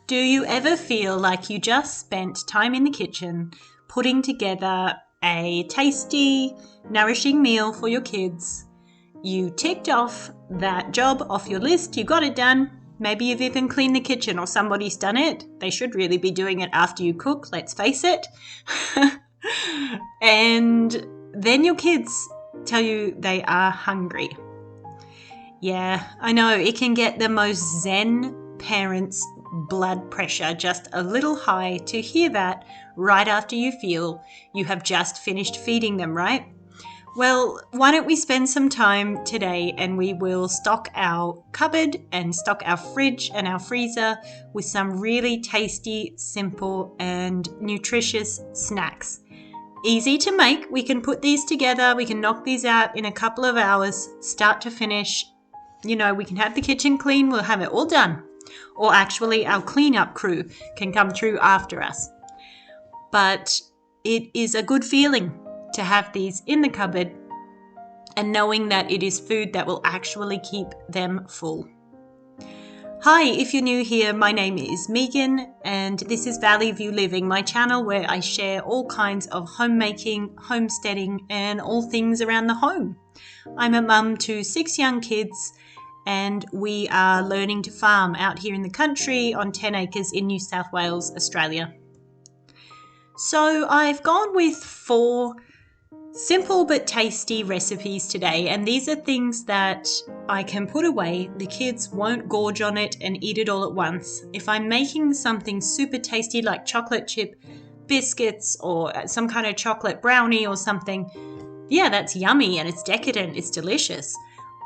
Do you ever feel like you just spent time in the kitchen putting together a tasty, nourishing meal for your kids? You ticked off that job off your list, you got it done. Maybe you've even cleaned the kitchen or somebody's done it. They should really be doing it after you cook, let's face it. And then your kids tell you they are hungry. Yeah, I know, it can get the most zen parents' blood pressure just a little high to hear that right after you feel you have just finished feeding them, right? Well, why don't we spend some time today and we will stock our cupboard and stock our fridge and our freezer with some really tasty, simple and nutritious snacks. Easy to make. We can put these together. We can knock these out in a couple of hours, start to finish. You know, we can have the kitchen clean. We'll have it all done. Or actually, our cleanup crew can come through after us. But it is a good feeling to have these in the cupboard and knowing that it is food that will actually keep them full. Hi, if you're new here, my name is Megan and this is Valley View Living, my channel where I share all kinds of homemaking, homesteading and all things around the home. I'm a mum to 6 young kids and we are learning to farm out here in the country on 10 acres in New South Wales, Australia. So I've gone with 4 simple but tasty recipes today, and these are things that I can put away. The kids won't gorge on it and eat it all at once. If I'm making something super tasty like chocolate chip biscuits or some kind of chocolate brownie or something, yeah, that's yummy and it's decadent, it's delicious.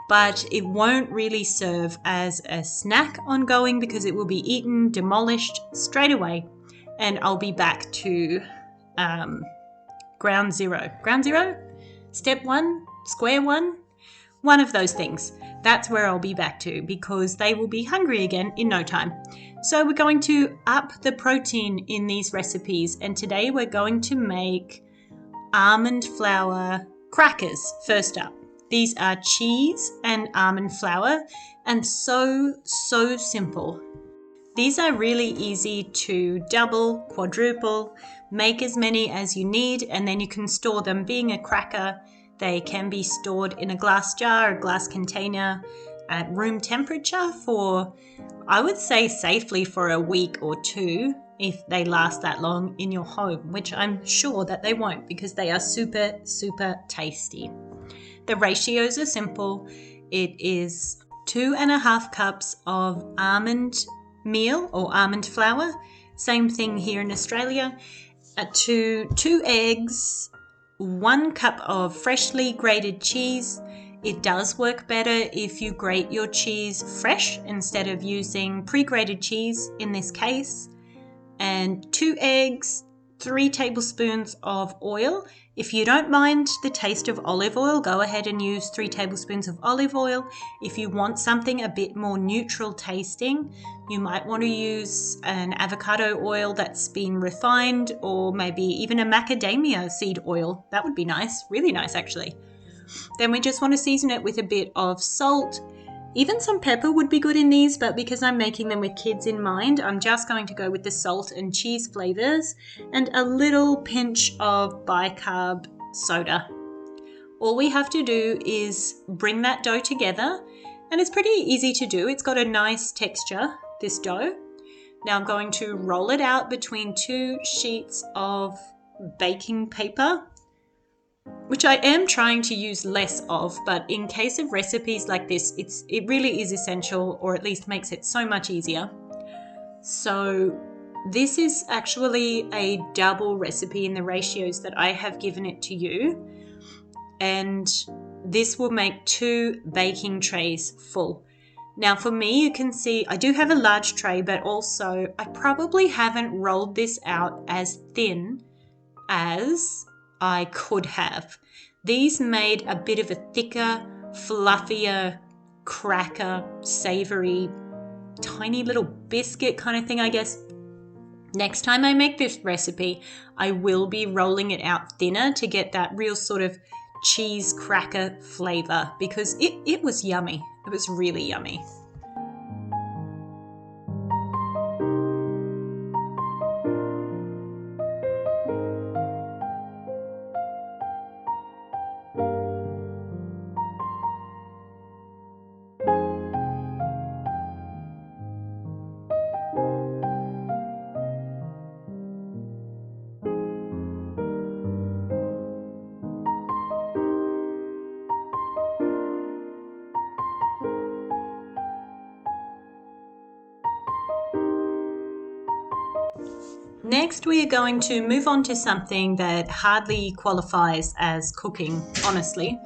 But it won't really serve as a snack ongoing because it will be eaten, demolished straight away, and I'll be back to ground zero. Ground zero? Step 1? Square 1? One of those things. That's where I'll be back to because they will be hungry again in no time. So we're going to up the protein in these recipes, and today we're going to make almond flour crackers first up. These are cheese and almond flour and so simple. These are really easy to double, quadruple, make as many as you need, and then you can store them. Being a cracker, they can be stored in a glass jar, a glass container at room temperature for, I would say safely for a week or 2 if they last that long in your home, which I'm sure that they won't because they are super tasty. The ratios are simple. It is 2.5 cups of almond meal or almond flour. Same thing here in Australia. To 2 eggs, 1 cup of freshly grated cheese. It does work better if you grate your cheese fresh instead of using pre-grated cheese in this case. And 2 eggs, 3 tablespoons of oil. If you don't mind the taste of olive oil, go ahead and use 3 tablespoons of olive oil. If you want something a bit more neutral tasting, you might want to use an avocado oil that's been refined, or maybe even a macadamia seed oil. That would be nice, really nice actually. Then we just want to season it with a bit of salt. Even some pepper would be good in these, but because I'm making them with kids in mind, I'm just going to go with the salt and cheese flavors and a little pinch of bicarb soda. All we have to do is bring that dough together, and it's pretty easy to do. It's got a nice texture, this dough. Now I'm going to roll it out between 2 sheets of baking paper, which I am trying to use less of, but in case of recipes like this, it really is essential, or at least makes it so much easier. So this is actually a double recipe in the ratios that I have given it to you, and this will make 2 baking trays full. Now for me, you can see I do have a large tray, but also I probably haven't rolled this out as thin as I could have. These made a bit of a thicker, fluffier, cracker, savory, tiny little biscuit kind of thing, I guess. Next time I make this recipe, I will be rolling it out thinner to get that real sort of cheese cracker flavor because it was yummy. It was really yummy. Next, we are going to move on to something that hardly qualifies as cooking, honestly.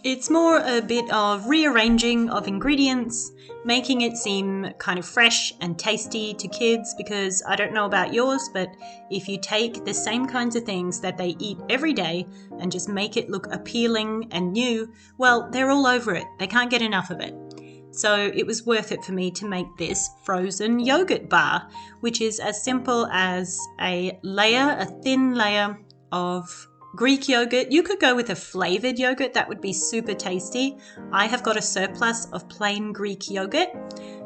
It's more a bit of rearranging of ingredients, making it seem kind of fresh and tasty to kids, because I don't know about yours, but if you take the same kinds of things that they eat every day and just make it look appealing and new, well, they're all over it. They can't get enough of it. So it was worth it for me to make this frozen yogurt bar, which is as simple as a thin layer of Greek yogurt. You could go with a flavored yogurt, that would be super tasty. I have got a surplus of plain Greek yogurt,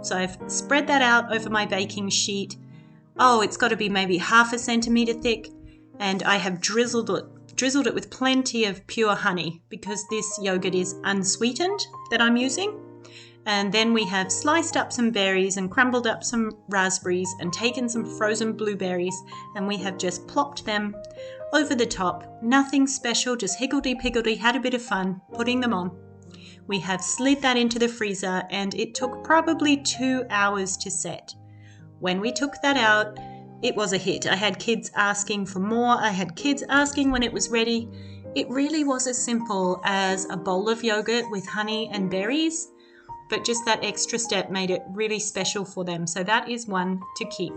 so I've spread that out over my baking sheet. Oh, it's got to be maybe 1/2 centimeter thick, and I have drizzled it with plenty of pure honey because this yogurt is unsweetened that I'm using. And then we have sliced up some berries and crumbled up some raspberries and taken some frozen blueberries, and we have just plopped them over the top. Nothing special, just higgledy-piggledy, had a bit of fun putting them on. We have slid that into the freezer, and it took probably 2 hours to set. When we took that out, it was a hit. I had kids asking for more. I had kids asking when it was ready. It really was as simple as a bowl of yogurt with honey and berries, but just that extra step made it really special for them. So that is one to keep.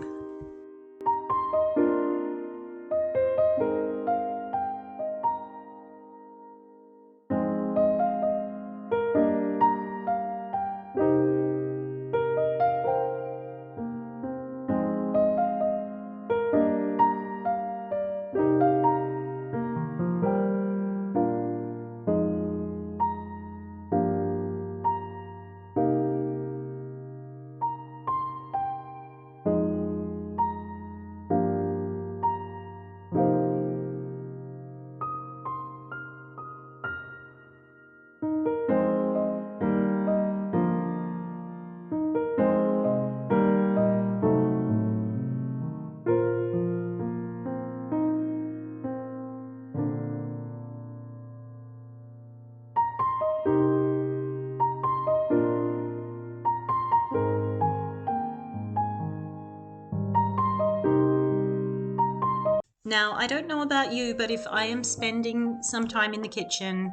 Now, I don't know about you, but if I am spending some time in the kitchen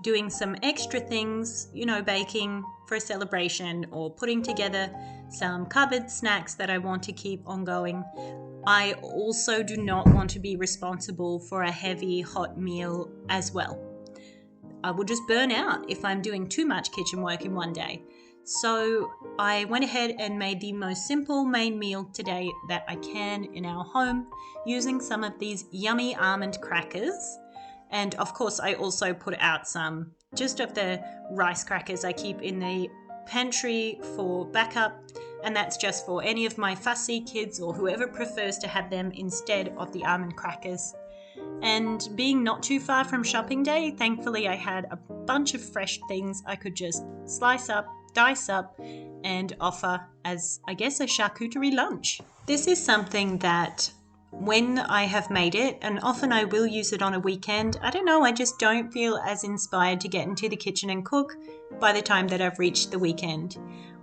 doing some extra things, baking for a celebration or putting together some cupboard snacks that I want to keep ongoing, I also do not want to be responsible for a heavy hot meal as well. I will just burn out if I'm doing too much kitchen work in one day. So I went ahead and made the most simple main meal today that I can in our home, using some of these yummy almond crackers. And of course, I also put out some just of the rice crackers I keep in the pantry for backup. And that's just for any of my fussy kids or whoever prefers to have them instead of the almond crackers. And being not too far from shopping day, thankfully I had a bunch of fresh things I could just slice up, dice up, and offer as, I guess, a charcuterie lunch. This is something that when I have made it, and often I will use it on a weekend, I don't know, I just don't feel as inspired to get into the kitchen and cook by the time that I've reached the weekend.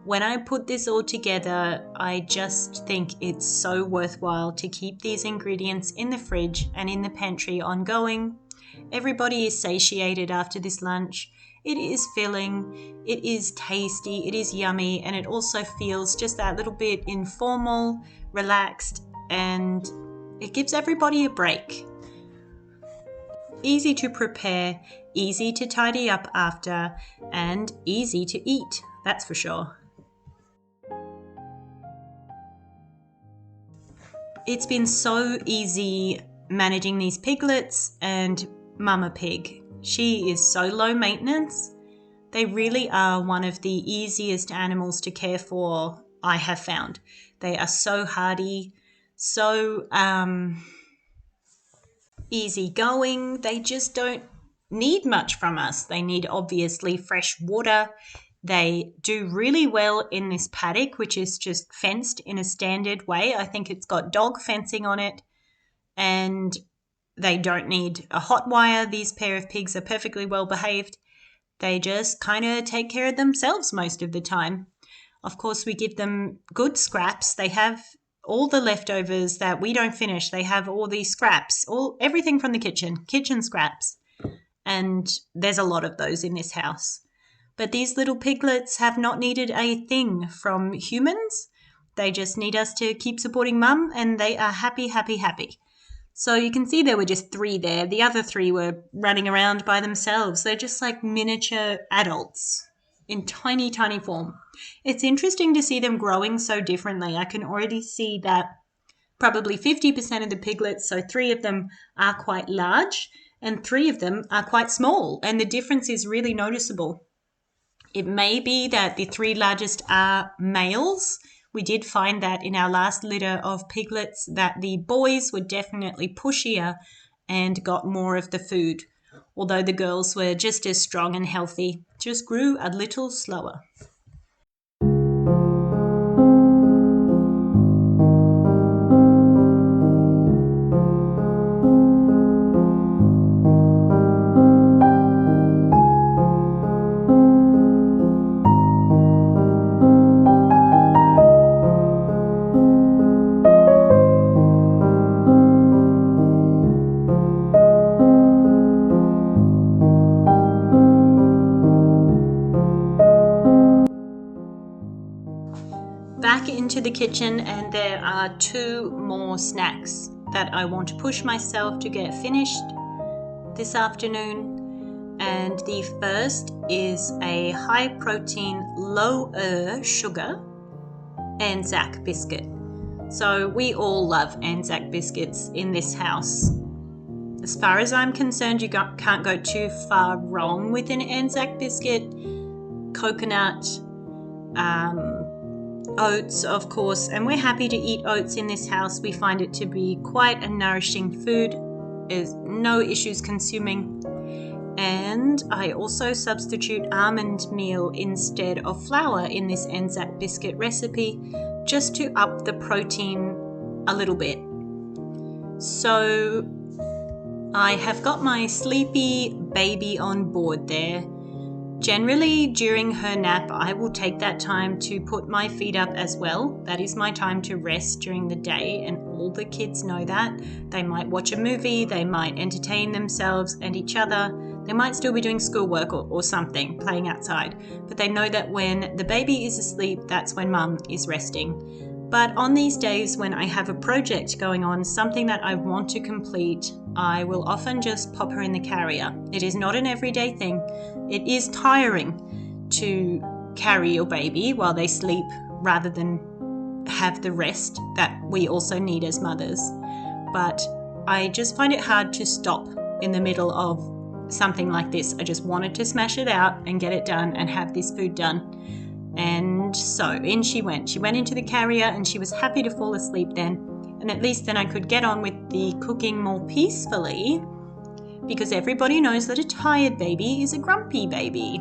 When I put this all together, I just think it's so worthwhile to keep these ingredients in the fridge and in the pantry ongoing. Everybody is satiated after this lunch. It is filling, it is tasty, it is yummy, and it also feels just that little bit informal, relaxed, and it gives everybody a break. Easy to prepare, easy to tidy up after, and easy to eat, that's for sure. It's been so easy managing these piglets and Mama Pig. She is so low maintenance. They really are one of the easiest animals to care for I have found. They are so hardy, so easygoing. They just don't need much from us. They need obviously fresh water. They do really well in this paddock, which is just fenced in a standard way. I think it's got dog fencing on it, and they don't need a hot wire. These pair of pigs are perfectly well behaved. They just kind of take care of themselves most of the time. Of course, we give them good scraps. They have all the leftovers that we don't finish. They have all these scraps, everything from the kitchen scraps. And there's a lot of those in this house. But these little piglets have not needed a thing from humans. They just need us to keep supporting Mum, and they are happy, happy, happy. So you can see there were just 3 there. The other 3 were running around by themselves. They're just like miniature adults in tiny, tiny form. It's interesting to see them growing so differently. I can already see that probably 50% of the piglets, so 3 of them are quite large and 3 of them are quite small, and the difference is really noticeable. It may be that the 3 largest are males. We did find that in our last litter of piglets that the boys were definitely pushier and got more of the food, although the girls were just as strong and healthy, just grew a little slower. Back into the kitchen, and there are 2 more snacks that I want to push myself to get finished this afternoon. And the first is a high protein, lower sugar Anzac biscuit. So we all love Anzac biscuits in this house. As far as I'm concerned, you can't go too far wrong with an Anzac biscuit. Coconut, oats, of course, and we're happy to eat oats in this house. We find it to be quite a nourishing food. There's no issues consuming. And I also substitute almond meal instead of flour in this Anzac biscuit recipe, just to up the protein a little bit. So I have got my sleepy baby on board there. Generally, during her nap, I will take that time to put my feet up as well. That is my time to rest during the day, and all the kids know that. They might watch a movie, they might entertain themselves and each other. They might still be doing schoolwork or something, playing outside. But they know that when the baby is asleep, that's when Mum is resting. But on these days when I have a project going on, something that I want to complete, I will often just pop her in the carrier. It is not an everyday thing. It is tiring to carry your baby while they sleep rather than have the rest that we also need as mothers. But I just find it hard to stop in the middle of something like this. I just wanted to smash it out and get it done and have this food done. And so in she went. She went into the carrier and she was happy to fall asleep then. And at least then I could get on with the cooking more peacefully, because everybody knows that a tired baby is a grumpy baby.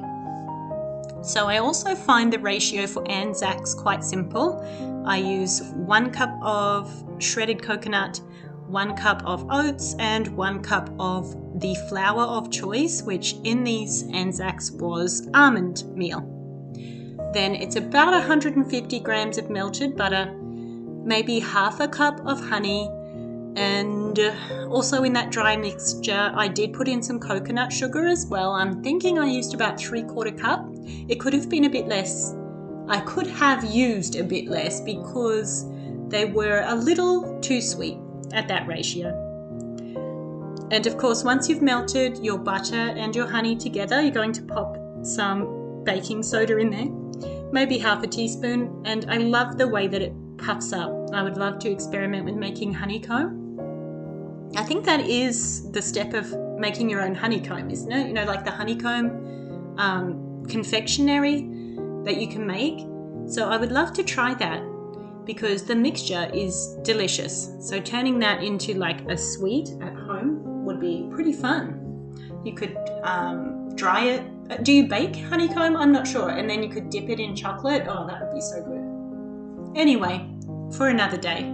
So I also find the ratio for Anzacs quite simple. I use 1 cup of shredded coconut, 1 cup of oats, and 1 cup of the flour of choice, which in these Anzacs was almond meal. Then it's about 150 grams of melted butter, maybe half a cup of honey, and also in that dry mixture I did put in some coconut sugar as well. I'm thinking I used about 3/4 cup. It could have been a bit less. I could have used a bit less because they were a little too sweet at that ratio. And of course, once you've melted your butter and your honey together, you're going to pop some baking soda in there, maybe half a teaspoon, and I love the way that it puffs up. I would love to experiment with making honeycomb. I think that is the step of making your own honeycomb, isn't it? You know, like the honeycomb confectionery that you can make. So I would love to try that because the mixture is delicious. So turning that into like a sweet at home would be pretty fun. You could dry it. Do you bake honeycomb? I'm not sure. And then you could dip it in chocolate. Oh, that would be so good. Anyway, for another day.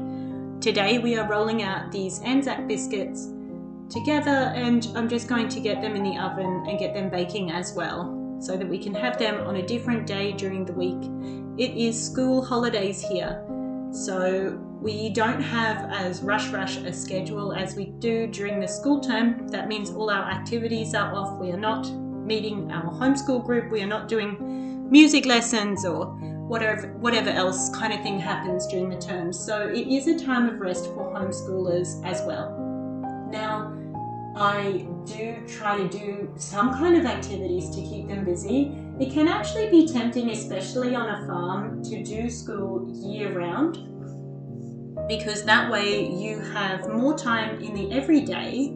Today we are rolling out these Anzac biscuits together, and I'm just going to get them in the oven and get them baking as well so that we can have them on a different day during the week. It is school holidays here, so We don't have as rush a schedule as we do during the school term. That means all our activities are off. We are not meeting our homeschool group. We are not doing music lessons or whatever else kind of thing happens during the term. So it is a time of rest for homeschoolers as well. Now, I do try to do some kind of activities to keep them busy. It can actually be tempting, especially on a farm, to do school year round, because that way you have more time in the everyday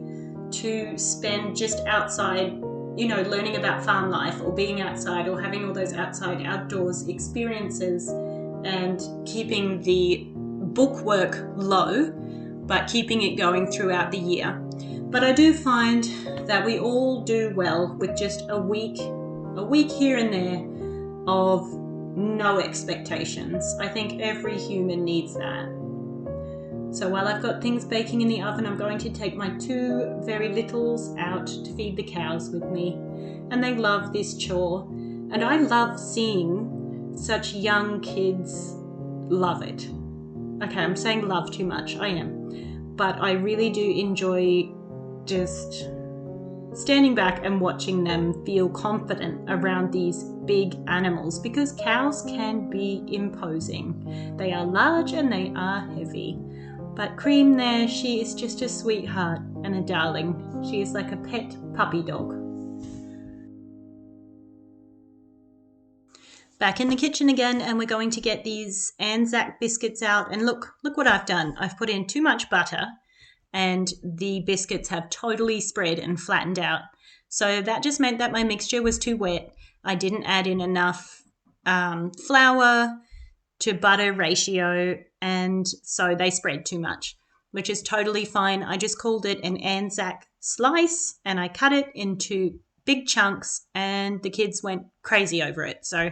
to spend just outside, learning about farm life or being outside or having all those outdoors experiences and keeping the book work low, but keeping it going throughout the year. But I do find that we all do well with just a week here and there of no expectations. I think every human needs that. So while I've got things baking in the oven, I'm going to take my 2 very littles out to feed the cows with me. And they love this chore. And I love seeing such young kids love it. Okay, I'm saying love too much. I am. But I really do enjoy just standing back and watching them feel confident around these big animals, because cows can be imposing. They are large and they are heavy. But Cream there, she is just a sweetheart and a darling. She is like a pet puppy dog. Back in the kitchen again, and we're going to get these Anzac biscuits out. And look what I've done. I've put in too much butter and the biscuits have totally spread and flattened out. So that just meant that my mixture was too wet. I didn't add in enough flour to butter ratio, and so they spread too much, which is totally fine. I just called it an Anzac slice and I cut it into big chunks and the kids went crazy over it. So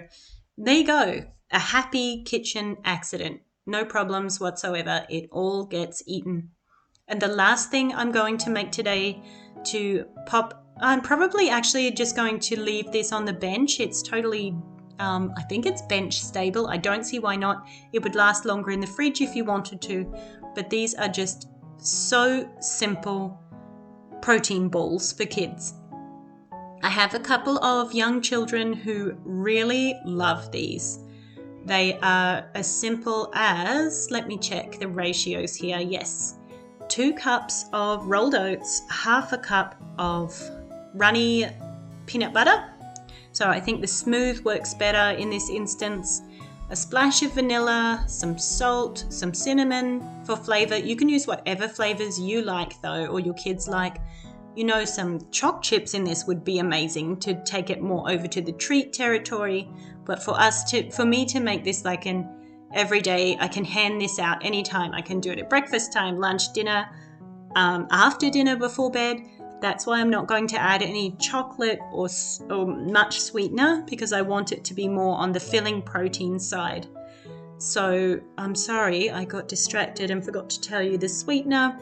there you go, a happy kitchen accident. No problems whatsoever. It all gets eaten. And the last thing I'm going to make today to pop, I'm probably actually just going to leave this on the bench. It's totally I think it's bench stable. I don't see why not. It would last longer in the fridge if you wanted to, but these are just so simple protein balls for kids. I have a couple of young children who really love these. They are as simple as, let me check the ratios here. Yes, 2 cups of rolled oats, half a cup of runny peanut butter. So I think the smooth works better in this instance. A splash of vanilla, some salt, some cinnamon for flavor. You can use whatever flavors you like though, or your kids like. Some choc chips in this would be amazing to take it more over to the treat territory. But for me to make this like an everyday, I can hand this out anytime. I can do it at breakfast time, lunch, dinner, after dinner, before bed. That's why I'm not going to add any chocolate or much sweetener, because I want it to be more on the filling protein side. So I'm sorry, I got distracted and forgot to tell you the sweetener.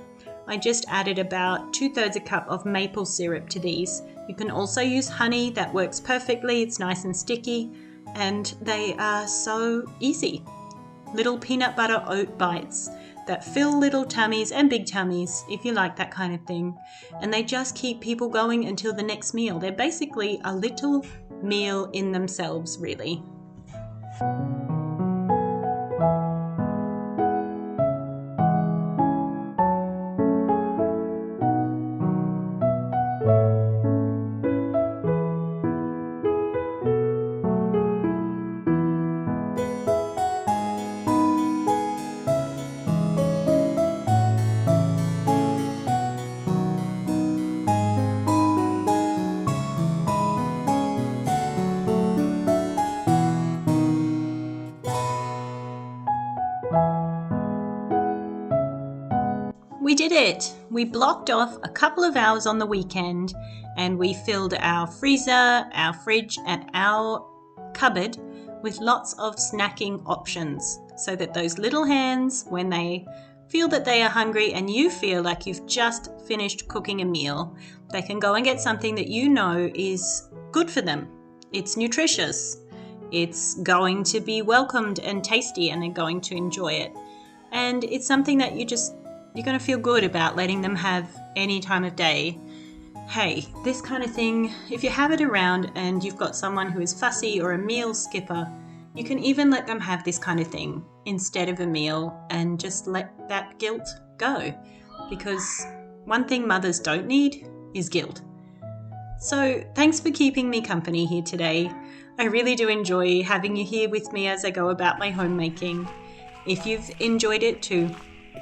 I just added about 2/3 a cup of maple syrup to these. You can also use honey, that works perfectly. It's nice and sticky and they are so easy. Little peanut butter oat bites that fill little tummies and big tummies, if you like that kind of thing. And they just keep people going until the next meal. They're basically a little meal in themselves, really. We did it! We blocked off a couple of hours on the weekend and we filled our freezer, our fridge and our cupboard with lots of snacking options, so that those little hands, when they feel that they are hungry and you feel like you've just finished cooking a meal, they can go and get something that you know is good for them. It's nutritious. It's going to be welcomed and tasty and they're going to enjoy it. And it's something that you're going to feel good about letting them have any time of day. Hey, this kind of thing, if you have it around and you've got someone who is fussy or a meal skipper, you can even let them have this kind of thing instead of a meal and just let that guilt go. Because one thing mothers don't need is guilt. So thanks for keeping me company here today. I really do enjoy having you here with me as I go about my homemaking. If you've enjoyed it too,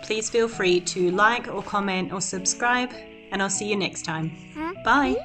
please feel free to like or comment or subscribe, and I'll see you next time. Bye.